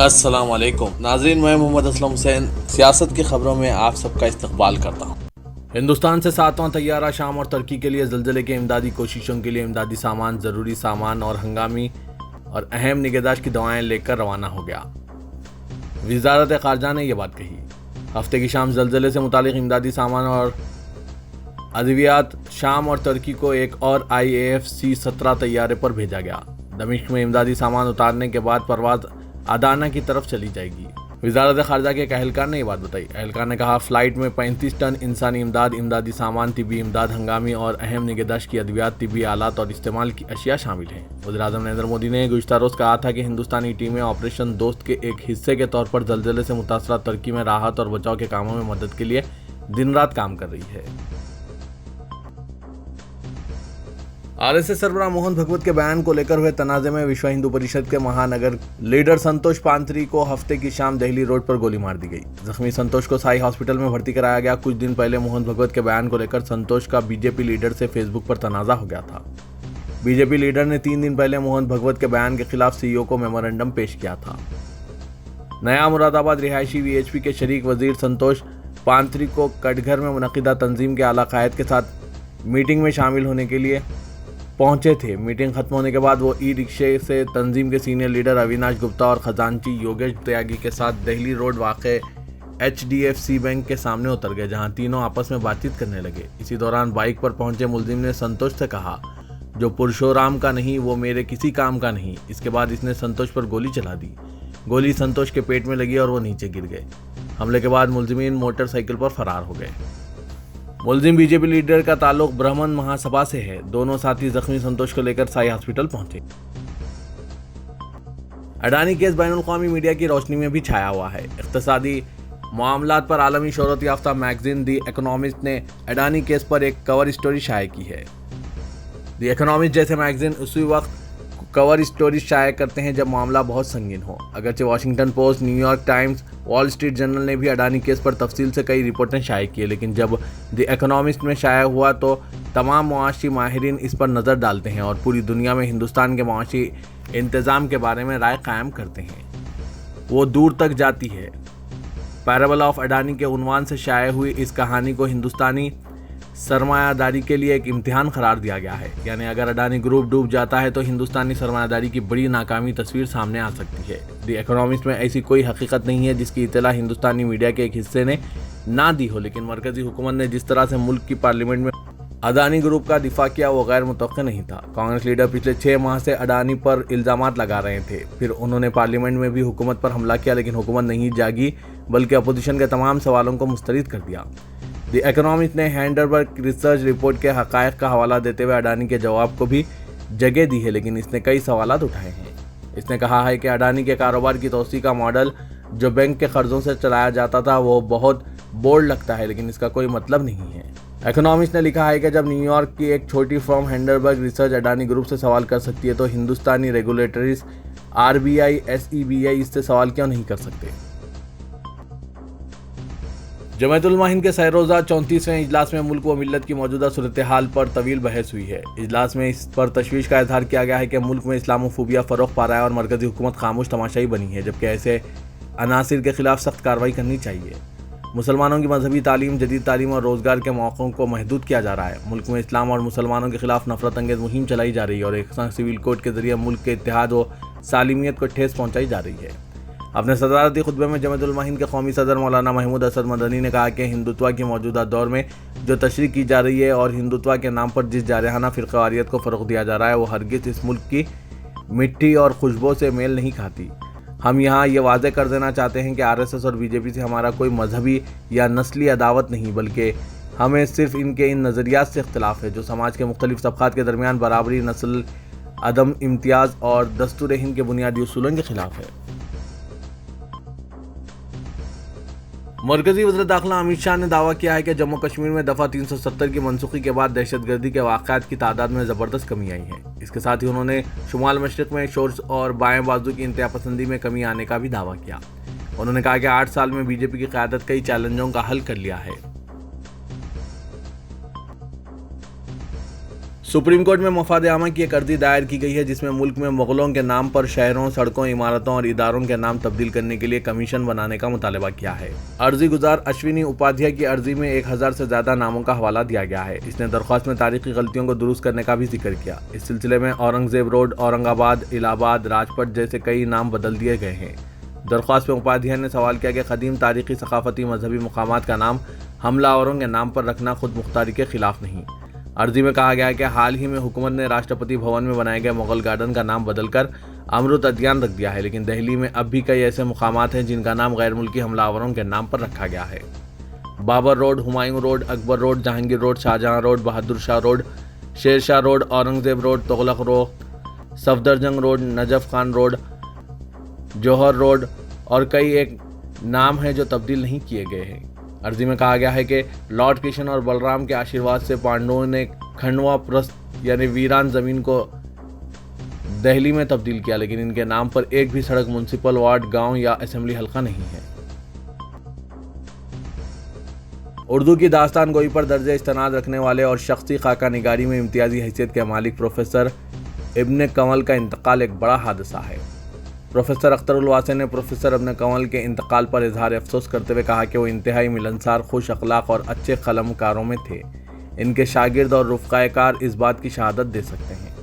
अस्सलाम वालेकुम नाज़रीन, मैं मोहम्मद असलम हुसैन सियासत की खबरों में आप सबका इस्तकबाल करता हूँ। हिंदुस्तान से 7वां तैयारा शाम और तुर्की के लिए ज़लज़ले के इमदादी कोशिशों के लिए इमदादी सामान, ज़रूरी सामान और हंगामी और अहम निगहदाश्त की दवाएं लेकर रवाना हो गया। वज़ारत ख़ारजा ने यह बात कही। हफ्ते की शाम ज़लज़ले से मुतालिक इमदादी सामान और अद्वियात शाम और तुर्की को एक और IAF-C-17 तैयारे पर भेजा गया। दमिश्क में इमदादी सामान उतारने के बाद परवाज़ अदाना की तरफ चली जाएगी। वज़ारत ख़ारजा के एक एहलकार ने यह बात बताई। एहलकार ने कहा, फ़्लाइट में 35 टन इंसानी इमदाद, इमदादी सामान, तिबी इमदाद, हंगामी और अहम निगहदाश्त की अद्वियात, तिबी आलात और इस्तेमाल की अशिया शामिल हैं। वज़ीर-ए-आज़म नरेंद्र मोदी ने गुज़िश्ता रोज़ कहा था कि हिंदुस्तानी टीमें ऑपरेशन दोस्त के एक हिस्से के तौर पर ज़लज़ले से मुतासरा तुर्की में राहत और बचाव के कामों में मदद के लिए दिन रात काम कर रही है। RSS सरबराह मोहन भगवत के बयान को लेकर हुए तनाज़े में विश्व हिंदू परिषद के महानगर लीडर संतोष पांत्री को हफ्ते की शाम दिल्ली रोड पर गोली मार दी गई। जख्मी संतोष को साई हॉस्पिटल में भर्ती कराया गया। कुछ दिन पहले मोहन भगवत के बयान को लेकर संतोष का बीजेपी लीडर से फेसबुक पर तनाज़ा हो गया था। बीजेपी लीडर ने 3 दिन पहले मोहन भगवत के बयान के खिलाफ CEO को मेमोरेंडम पेश किया था। नया मुरादाबाद रिहायशी VHP के शरीक वजीर संतोष पांत्री को कटघर में मुनक़िदा तंजीम के आला क़ायद के साथ मीटिंग में शामिल होने के लिए पहुंचे थे। मीटिंग खत्म होने के बाद वो ई-रिक्शे से तंजीम के सीनियर लीडर अविनाश गुप्ता और खजांची योगेश त्यागी के साथ दिल्ली रोड वाक़े HDFC बैंक के सामने उतर गए, जहां तीनों आपस में बातचीत करने लगे। इसी दौरान बाइक पर पहुंचे मुलजिम ने संतोष से कहा, जो पुरुषोराम का नहीं वो मेरे किसी काम का नहीं। इसके बाद इसने संतोष पर गोली चला दी। गोली संतोष के पेट में लगी और वो नीचे गिर गए। हमले के बाद मुलजिमीन मोटरसाइकिल पर फरार हो गए। मुलजिम बीजेपी लीडर का ताल्लुक ब्राह्मण महासभा से है। दोनों साथी जख्मी संतोष को लेकर साई हॉस्पिटल पहुंचे। अडानी केस बैनुल-अक़वामी मीडिया की रोशनी में भी छाया हुआ है। इक़्तिसादी मामलात पर आलमी शोहरत याफ्ता मैगजीन दी इकोनॉमिस्ट ने अडानी केस पर एक कवर स्टोरी शाया की है। दी इकोनॉमिस्ट जैसे मैगजीन उसी वक्त कवर स्टोरी शाया करते हैं जब मामला बहुत संगीन हो। अगरचे Washington post, New York times, wall street journal ने भी अडानी केस पर तफसील से कई रिपोर्टें शाया की है, लेकिन जब द इकोनॉमिस्ट में शाया हुआ तो तमाम मुआशी माहिरीन इस पर नज़र डालते हैं और पूरी दुनिया में हिंदुस्तान के मुआशी इंतज़ाम के बारे में राय कायम करते हैं। वो दूर तक जाती है। पैराबल ऑफ अडानी के उन्वान से शाया हुई इस कहानी को हिंदुस्तानी सरमायादारी के लिए एक इम्तिहान करार दिया गया है। यानी अगर अडानी ग्रुप डूब जाता है तो हिंदुस्तानी सरमायादारी की बड़ी नाकामी तस्वीर सामने आ सकती है। द इकोनॉमिस्ट में ऐसी कोई हकीकत नहीं है जिसकी इत्तला हिंदुस्तानी मीडिया के एक हिस्से ने ना दी हो, लेकिन मरकजी हुकूमत ने जिस तरह से मुल्क की पार्लियामेंट में अडानी ग्रुप का दिफा किया वो गैर मुतवक्किल नहीं था। कांग्रेस लीडर पिछले 6 माह से अडानी पर इल्ज़ामात लगा रहे थे। फिर उन्होंने पार्लियामेंट में भी हुकूमत पर हमला किया, लेकिन हुकूमत नहीं जागी बल्कि अपोजिशन के तमाम सवालों को मुस्तरद कर दिया। द इकोनॉमिस्ट ने हैंडरबर्ग रिसर्च रिपोर्ट के हक़ाइक़ का हवाला देते हुए अडानी के जवाब को भी जगह दी है, लेकिन इसने कई सवालात उठाए हैं। इसने कहा है कि अडानी के कारोबार की तोसी का मॉडल जो बैंक के कर्जों से चलाया जाता था वो बहुत बोल्ड लगता है, लेकिन इसका कोई मतलब नहीं है। इकोनॉमिस्ट ने लिखा है कि जब न्यूयॉर्क की एक छोटी फर्म हैंडरबर्ग रिसर्च अडानी ग्रुप से सवाल कर सकती है तो हिंदुस्तानी रेगुलेटरीज RBI, SEBI इससे सवाल क्यों नहीं कर सकते। जमायतुल हिंद के सह-रोज़ा 34वें इजलास में मुल्क व मिल्लत की मौजूदा सूरत हाल पर तवील बहस हुई है। इजलास में इस पर तशवीश का इजहार किया गया है कि मुल्क में इस्लामोफोबिया फ़रोग़ पा रहा है और मरकज़ी हुकूमत खामोश तमाशाई बनी है, जबकि ऐसे अनासिर के खिलाफ सख्त कार्रवाई करनी चाहिए। मुसलमानों की मजहबी तालीम, जदीद तालीम और रोज़गार के मौक़ों को महदूद किया जा रहा है। मुल्क में इस्लाम और मुसलमानों के खिलाफ नफरत अंगेज़ मुहिम चलाई जा रही है और एक सिविल कोड के जरिए मुल्क के इत्तेहाद व सालिमियत को ठेस पहुँचाई जा रही है। अपने सदारती खुतबे में जमायतुल हिंद के कौमी सदर मौलाना महमूद असद मदनी ने कहा कि हिंदुत्व की मौजूदा दौर में जो तशरीह की जा रही है और हिंदुत्व के नाम पर जिस जारहाना फ़िरक़ावारियत को फ़रोग़ दिया जा रहा है वो हरगिज़ इस मुल्क की मिट्टी और खुशबू से मेल नहीं खाती। हम यहाँ ये वाज़ेह कर देना चाहते हैं कि RSS और BJP से हमारा कोई मजहबी या नस्ली अदावत नहीं, बल्कि हमें सिर्फ इनके इन नज़रियात से इख्तिलाफ़ है जो समाज के मुख्तलिफ तबक़ात के दरमियान बराबरी, नस्ल, अदम इम्तियाज़ और दस्तूर हिंद के बुनियादी उसूलों के खिलाफ है। मरकज़ी वज़ीर दाखिला अमित शाह ने दावा किया है कि जम्मू कश्मीर में दफ़ा 370 की मनसूखी के बाद दहशतगर्दी के वाक़यात की तादाद में ज़बरदस्त कमी आई है। इसके साथ ही उन्होंने शुमाल मशरिक़ में शोर और बाएं बाजू की इंतहा पसंदी में कमी आने का भी दावा किया। उन्होंने कहा कि 8 साल में बीजेपी की क़यादत कई चैलेंजों का हल कर लिया है। सुप्रीम कोर्ट में मफाद आमा की एक अर्जी दायर की गई है जिसमें मुल्क में मुगलों के नाम पर शहरों, सड़कों, इमारतों और इदारों के नाम तब्दील करने के लिए कमीशन बनाने का मुतालबा किया है। अर्जी गुजार अश्विनी उपाध्याय की अर्जी में 1000 से ज्यादा नामों का हवाला दिया गया है। इसने दरख्वास्त में तारीखी गलतियों को दुरुस्त करने का भी जिक्र किया। इस सिलसिले में औरंगजेब रोड, औरंगाबाद, इलाहाबाद, राजपथ जैसे कई नाम बदल दिए गए हैं। दरख्वास्त में उपाध्याय ने सवाल किया कि कदीम तारीखी, सकाफती, मजहबी मकामात का नाम हमलावरों के नाम पर रखना खुद मुख्तारी के खिलाफ नहीं। अर्जी में कहा गया है कि हाल ही में हुकूमत ने राष्ट्रपति भवन में बनाए गए मुगल गार्डन का नाम बदलकर अमृत उद्यान रख दिया है, लेकिन दिल्ली में अब भी कई ऐसे मुकामात हैं जिनका नाम गैर मुल्की हमलावरों के नाम पर रखा गया है। Babar road, Humayun road, Akbar road, Jahangir road, Shahjahan road, Bahadur Shah road, Sher Shah road, Aurangzeb road, Tughlaq road, Safdarjung road, Najaf Khan road, Jauhar road और कई एक नाम हैं जो तब्दील नहीं किए गए हैं। अर्जी में कहा गया है कि लॉर्ड कृष्ण और बलराम के आशीर्वाद से पांडवों ने खंडवा प्रस्थ यानी वीरान जमीन को दिल्ली में तब्दील किया, लेकिन इनके नाम पर एक भी सड़क, म्युनिसिपल वार्ड, गांव या असेंबली हल्का नहीं है। उर्दू की दास्तान गोई पर दर्जे इस्तेनाद रखने वाले और शख्सी खाका निगारी में इम्तियाजी हैसियत के मालिक प्रोफेसर इब्न कंवल का इंतकाल एक बड़ा हादसा है। प्रोफेसर अख्तरुल वासी ने प्रोफेसर इब्न कंवल के इंतकाल पर इजहार अफसोस करते हुए कहा कि वो इंतहाई मिलनसार, खुश अखलाक और अच्छे कलमकारों में थे। इनके शागिर्द और रुफ़क़ाए-कार इस बात की शहादत दे सकते हैं।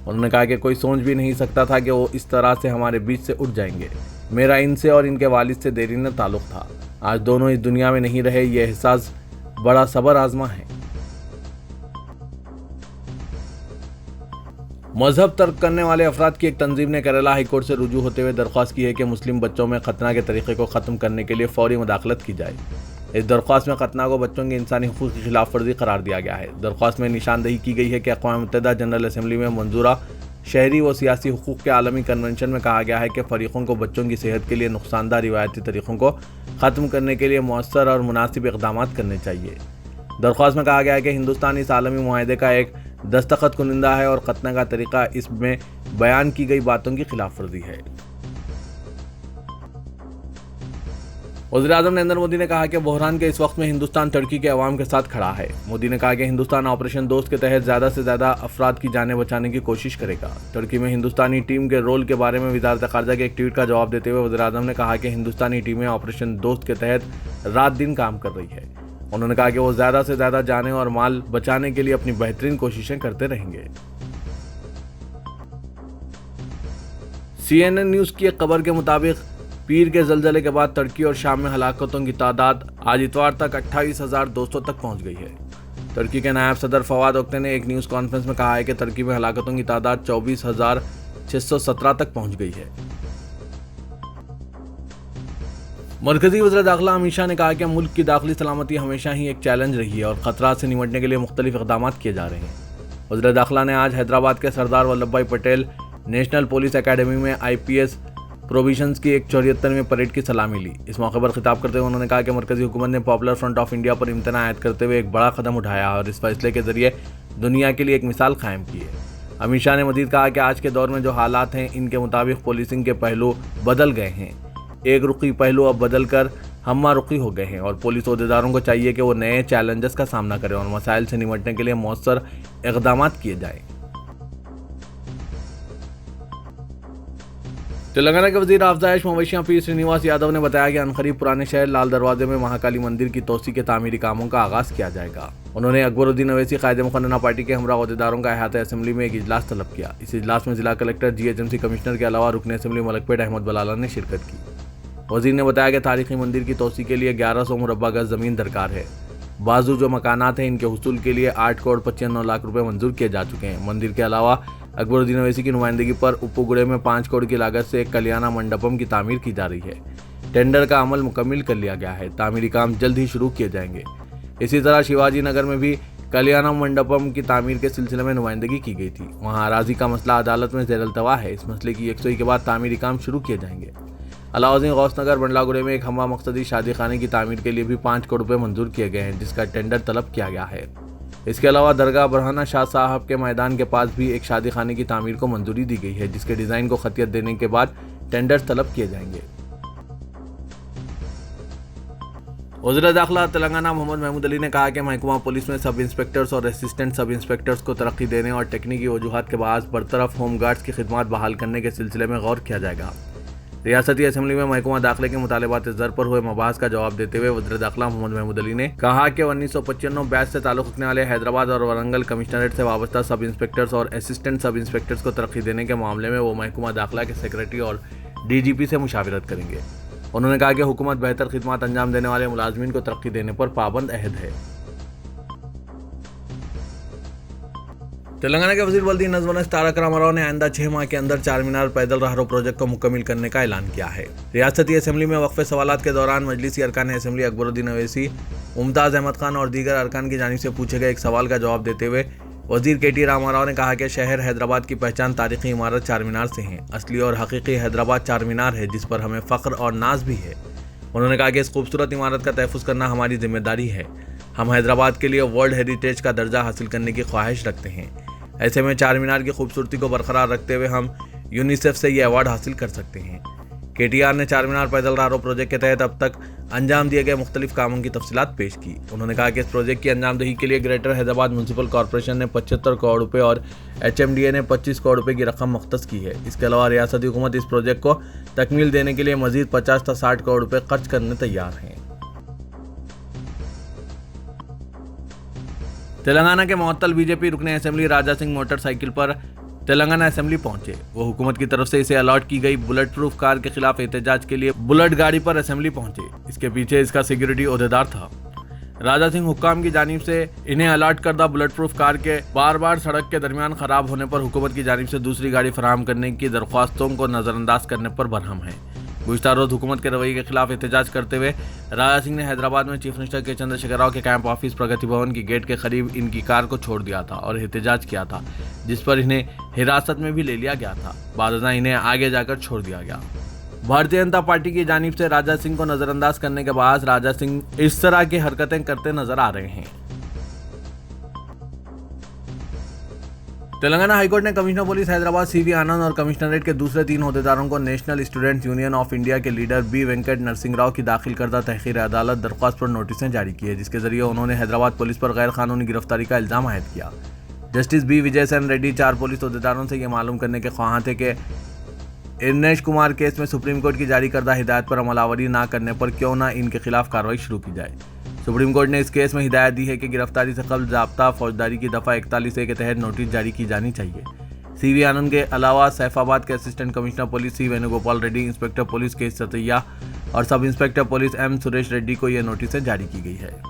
उन्होंने कहा कि कोई सोच भी नहीं सकता था कि वो इस तरह से हमारे बीच से उठ जाएंगे। मेरा इनसे और इनके वालिद से देरीन ताल्लुक़ था। आज दोनों इस दुनिया में नहीं रहे, ये एहसास बड़ा सब्र आजमा है। मजहब तर्क करने वाले अफराद की एक तंजीम ने केरला हाई कोर्ट से रुजू होते हुए दरख्वास्त की है कि मुस्लिम बच्चों में खतना के तरीके को ख़त्म करने के लिए फौरी मुदाखलत की जाए। इस दरख्वास्त में खतना को बच्चों की इंसानी हुकूक़ की खिलाफ वर्जी करार दिया गया है। दरख्वास्त में निशानदही की गई है कि अक़वाम मुत्तहिदा जनरल असम्बली में मंजूरा शहरी व सियासी हुकूक़ के आलमी कन्वेंशन में कहा गया है कि फ़रीक़ों को बच्चों की सेहत के लिए नुकसानदा रिवायती तरीक़ों को ख़त्म करने के लिए मौसर और मुनासिब इक़दाम करने चाहिए। दरख्वास्त में कहा गया है कि हिंदुस्तान इस आलमी मुआहदे का एक दस्तखत कुनिंदा है और खतना का तरीका इसमें बयान की गई बातों की खिलाफ वर्जी है। वज़ीर-ए-आज़म नरेंद्र मोदी ने कहा कि बहरान के इस वक्त में हिंदुस्तान तुर्की के अवाम के साथ खड़ा है। मोदी ने कहा कि हिंदुस्तान ऑपरेशन दोस्त के तहत ज़्यादा से ज़्यादा अफराद की जानें बचाने की कोशिश करेगा। तुर्की में हिंदुस्तानी टीम के रोल के बारे में वज़ारत ख़ारजा के एक ट्वीट का जवाब देते हुए वज़ीर-ए-आज़म ने कहा कि हिंदुस्तानी टीमें ऑपरेशन दोस्त के तहत रात दिन काम कर रही है। उन्होंने कहा कि वो ज़्यादा से ज़्यादा जानें और माल बचाने के लिए अपनी बेहतरीन कोशिशें करते रहेंगे। CNN न्यूज़ की एक खबर के मुताबिक पीर के ज़लज़ले के बाद तुर्की और शाम में हलाकतों की तादाद आज इतवार तक 28,200 तक पहुंच गई है। तुर्की के नायब सदर फवाद ओक्ते ने एक न्यूज़ कॉन्फ्रेंस में कहा है कि तुर्की में हलाकतों की तादाद 24,617 तक पहुंच गई है। मरकजी वज़ीर दाखिला अमित शाह ने कहा कि मुल्क की दाखिली सलामती हमेशा ही एक चैलेंज रही है और ख़तरात से निपटने के लिए मुख्तलिफ इक़दाम किए जा रहे हैं। वज़ीर दाखिला ने आज हैदराबाद के सरदार वल्लभ भाई पटेल नेशनल पुलिस अकेडमी में IPS प्रोविजन्स की 174वीं परेड की सलामी ली। इस मौके पर खिताब करते हुए उन्होंने कहा कि मरकजी हुकूमत ने पॉपुलर फ्रंट ऑफ इंडिया पर इम्तना आयद करते हुए एक बड़ा कदम उठाया और इस फैसले के जरिए दुनिया के लिए एक मिसाल कायम की है। अमित शाह ने मजीद कहा कि आज के दौर में जो हालात हैं इनके मुताबिक पुलिसिंग के पहलू बदल गए हैं। एक रुखी पहलू अब बदल कर हम्मा रुखी हो गए हैं और पुलिस ओहदेदारों को चाहिए कि वो नए चैलेंजेस का सामना करें और मसाइल से निपटने के लिए मौसर इक़दाम किए जाएं। तेलंगाना के वजीर अफजाइश मवेशियां पी श्रीनिवास यादव ने बताया कि अनकरीब पुराने शहर लाल दरवाजे में महाकाली मंदिर की तोसी के तामीरी कामों का आगाज़ किया जाएगा। उन्होंने अकबरुद्दीन अवैसी कायदे मुक़न्नना पार्टी के हमरा ओहदेदारों का अहाते असम्बली में एक इजलास तलब किया। इस इजलास में जिला कलेक्टर GHMC कमिश्नर के अलावा रुकन असम्बली मलकपेट अहमद बलाला ने शिरकत की। वजीर ने बताया कि तारीखी मंदिर की तोसी के लिए 1100 मुरब्बा गज ज़मीन दरकार है। बाजू जो मकानात हैं इनके हुसूल के लिए 8 करोड़ 95 लाख रुपए मंजूर किए जा चुके हैं। मंदिर के अलावा अकबरुद्दीन अवैसी की नुमाइंदगी पर उप्पुगुड़े में 5 करोड़ की लागत से एक कल्याणा मंडपम की तामीर की जा रही है। टेंडर का अमल मुकम्मिल कर लिया गया है। तामीरी काम जल्द ही शुरू किए जाएंगे। इसी तरह शिवाजी नगर में भी कल्याणा मंडपम की तामीर के सिलसिले में नुमाइंदगी की गई थी। वहाँ अराजी का मसला अदालत में ज़ेर-अल्तवा है। इस मसले की यकसुई के बाद तामीरी काम शुरू किए जाएंगे। अलाउद्दीन गौसनगर बंडलागुड़े में एक हम्मा मकसदी शादी खाने की तामीर के लिए भी 5 करोड़ रुपए मंजूर किए गए हैं, जिसका टेंडर तलब किया गया है। इसके अलावा दरगाह बरहाना शाह साहब के मैदान के पास भी एक शादी खाने की तामीर को मंजूरी दी गई है, जिसके डिज़ाइन को खतियत देने के बाद टेंडर तलब किए जाएंगे। वज़ीर दाखिला तेलंगाना मोहम्मद महमूद अली ने कहा कि महकमा पुलिस में सब इंस्पेक्टर्स और असिस्टेंट सब इंस्पेक्टर्स को तरक्की देने और टेक्निकी वजूहात के बाद बरतरफ होमगार्ड्स की खिदमत बहाल करने के सिलसिले में गौर किया जाएगा। रियासती असेंबली में महकमा दाखिले के मुतालबात ज़र पर हुए मबाहस का जवाब देते हुए वज़ीर दाखिला मोहम्मद महमूद अली ने कहा कि 1995 बैच से ताल्लुक़ रखने वाले हैदराबाद और वरंगल कमिश्नरेट से वाबस्ता सब इंस्पेक्टर्स और असिस्टेंट सब इंस्पेक्टर्स को तरक्की देने के मामले में वो महकमा दाखिला के सेक्रेटरी और DGP से मुशावरत करेंगे। उन्होंने कहा कि हुकूमत बेहतर खिदमत अंजाम देने वाले मुलाजमीन को तरक्की देने पर पाबंद अहद है। तेलंगाना के वज़ीर बल्दी नज़्म तारक रामाराव ने आइंदा 6 माह के अंदर चार मीनार पैदल राहरो प्रोजेक्ट को मुकम्मल करने का ऐलान किया है। रियासती असेंबली में वक्फे सवालात के दौरान मजलिसी अरकान असेंबली अकबरुद्दीन अवैसी, मुमताज़ अहमद खान और दीगर अरकान की जानिब से पूछे गए एक सवाल का जवाब देते हुए वज़ीर KT रामाराव ने कहा कि शहर हैदराबाद की पहचान तारीखी इमारत चार मीनार से है। असली और हकीकी हैदराबाद चार मीनार है जिस पर हमें फ़ख्र और नाज भी है। उन्होंने कहा कि इस खूबसूरत इमारत का तहफ़्फ़ुज़ करना हमारी जिम्मेदारी है। हम हैदराबाद के लिए वर्ल्ड हेरिटेज का दर्जा हासिल करने की ख्वाहिश रखते हैं। ऐसे में चार मीनार की खूबसूरती को बरकरार रखते हुए हम यूनिसेफ से ये अवार्ड हासिल कर सकते हैं। KTR ने चार मीनार पैदल राहरो प्रोजेक्ट के तहत अब तक अंजाम दिए गए मुख्तलिफ कामों की तफसीलात पेश की। उन्होंने कहा कि इस प्रोजेक्ट की अंजामदही के लिए ग्रेटर हैदराबाद म्यूनसिपल कॉरपोरेशन ने 75 करोड़ रुपए और HMDA ने 25 करोड़ रुपए की रकम मुख्तस की है। इसके अलावा रियासती हुकूमत इस प्रोजेक्ट को तकमील देने के लिए मजीद 50 से 60 करोड़ रुपए खर्च करने तैयार हैं। तेलंगाना के मुअत्तल BJP रुकने असेंबली राजा सिंह मोटरसाइकिल पर तेलंगाना असेंबली पहुंचे। वो हुकूमत की तरफ से इसे अलॉट की गई बुलेट प्रूफ कार के खिलाफ एहतजाज के लिए बुलेट गाड़ी पर असेंबली पहुंचे। इसके पीछे इसका सिक्योरिटी ओहदेदार था। राजा सिंह हुक्काम की जानिब से इन्हें अलॉट करदा बुलेट प्रूफ कार के बार बार सड़क के दरमियान खराब होने पर हुकूमत की जानिब से दूसरी गाड़ी फराहम करने की दरख्वास्तों को नजरअंदाज करने पर बरहम है। गुज़िश्ता रोज हुकूमत के रवैये के खिलाफ एहतजाज करते हुए राजा सिंह ने हैदराबाद में चीफ मिनिस्टर के चंद्रशेखर राव के कैंप ऑफिस प्रगति भवन की गेट के करीब इनकी कार को छोड़ दिया था और एहतजाज किया था, जिस पर इन्हें हिरासत में भी ले लिया गया था। बाद इन्हें आगे जाकर छोड़ दिया गया। भारतीय जनता पार्टी की जानिब से राजा सिंह को नजरअंदाज करने के बाद राजा सिंह इस तरह की हरकतें करते नजर आ रहे हैं। तेलंगाना हाईकोर्ट ने कमिश्नर पुलिस हैदराबाद CV आनंद और कमिश्नरेट के दूसरे 3 ओहदेदारों को national students union of India के लीडर B वेंकट नरसिंह राव की दाखिल करदा तहकीर अदालत दरख्वास्त पर नोटिसें जारी की है, जिसके जरिए उन्होंने हैदराबाद पुलिस पर गैर कानूनी गिरफ्तारी का इल्जाम आयद किया। Justice B Vijay Sen Reddy 4 police ओहदेदारों से यह मालूम करने के ख्वाह थे कि इरनेश कुमार केस में सुप्रीम कोर्ट की जारी करदा हिदायत पर अमलावरी न करने पर क्यों न इनके खिलाफ कार्रवाई शुरू की जाए। सुप्रीम कोर्ट ने इस केस में हिदायत दी है कि गिरफ्तारी से कबल ज़ाब्ता फौजदारी की दफ़ा 41A के तहत नोटिस जारी की जानी चाहिए। CV आनंद के अलावा सैफाबाद के assistant commissioner police C Venugopal Reddy, inspector police के सतैया और sub inspector police M Suresh Reddy को यह नोटिसें जारी की गई है।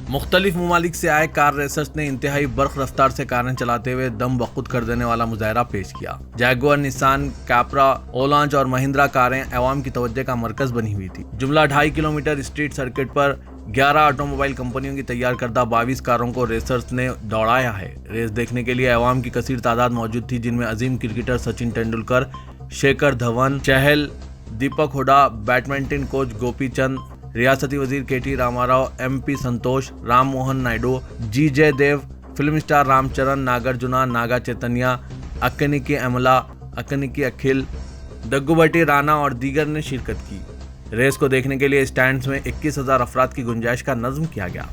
मुख्तलिफ ममालिक से आए कार रेसर्स ने इंतहाई बर्क रफ्तार से कारें चलाते हुए दम बखुद कर देने वाला मुजाहरा पेश किया। जैगुआर, निसान, कैपरा, ओलांच और महिंद्रा कारें अवाम की तवज्जो का मरकज बनी हुई थी। जुमला 2.5 किलोमीटर स्ट्रीट सर्किट पर 11 ऑटोमोबाइल कंपनियों की तैयार करदा 22 कारों को रेसर्स ने दौड़ाया है। रेस देखने के लिए अवाम की कसीर तादाद मौजूद थी, जिनमें अजीम क्रिकेटर सचिन तेंदुलकर, शेखर धवन, चहल, दीपक हुडा, बैडमिंटन कोच गोपी चंद, रियासती वजीर KT रामाराव, MP संतोष, राम मोहन नायडू, GJ देव, फिल्म स्टार रामचरण, नागार्जुना, नागा चैतन्या, अक्कनिकी अमला, अक्कनिकी अखिल, दग्गुबटी राणा और दीगर ने शिरकत की। रेस को देखने के लिए स्टैंड्स में 21,000 अफराद की गुंजाइश का नज़्म किया गया।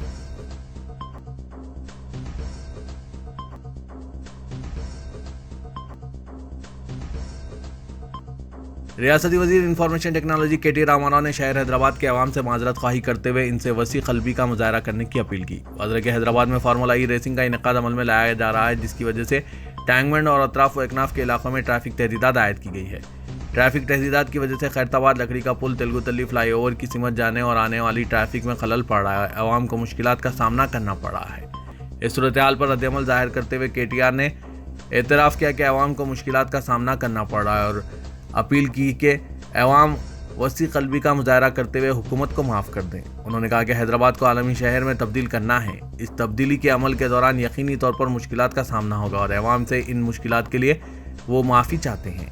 रियासती वजीर इंफॉर्मेशन टेक्नोलॉजी KT रामाराव ने शहर हैदराबाद के अवाम से माजरत ख्वाही करते हुए इनसे वसी क़ल्बी का मुजाहरा करने की अपील की। वज़ीर के हैदराबाद में फार्मूला E रेसिंग का इनेकाद अमल में लाया जा रहा है, जिसकी वजह से टैंकबंड और अतराफ व एकनाफ के इलाकों में ट्रैफिक तहदीदात आयद की गई है। ट्रैफिक तहदीदात की वजह से खैरताबाद लकड़ी का पुल, तेलुगुतली फ्लाईओवर की सिमत जाने और आने वाली ट्रैफिक में खलल पड़ रहा है। अवाम को मुश्किलात का सामना करना पड़ रहा है। इस सूरत हाल पर रद्दअमल जाहिर करते हुए KTR ने एतराफ़ किया कि अवाम को मुश्किलात का सामना करना पड़ रहा है और अपील की कि अवाम वसी क़ल्बी का मुजाहरा करते हुए हुकूमत को माफ़ कर दें। उन्होंने कहा कि हैदराबाद को आलमी शहर में तब्दील करना है। इस तब्दीली के अमल के दौरान यकीनी तौर पर मुश्किलात का सामना होगा और अवाम से इन मुश्किलात के लिए वो माफ़ी चाहते हैं।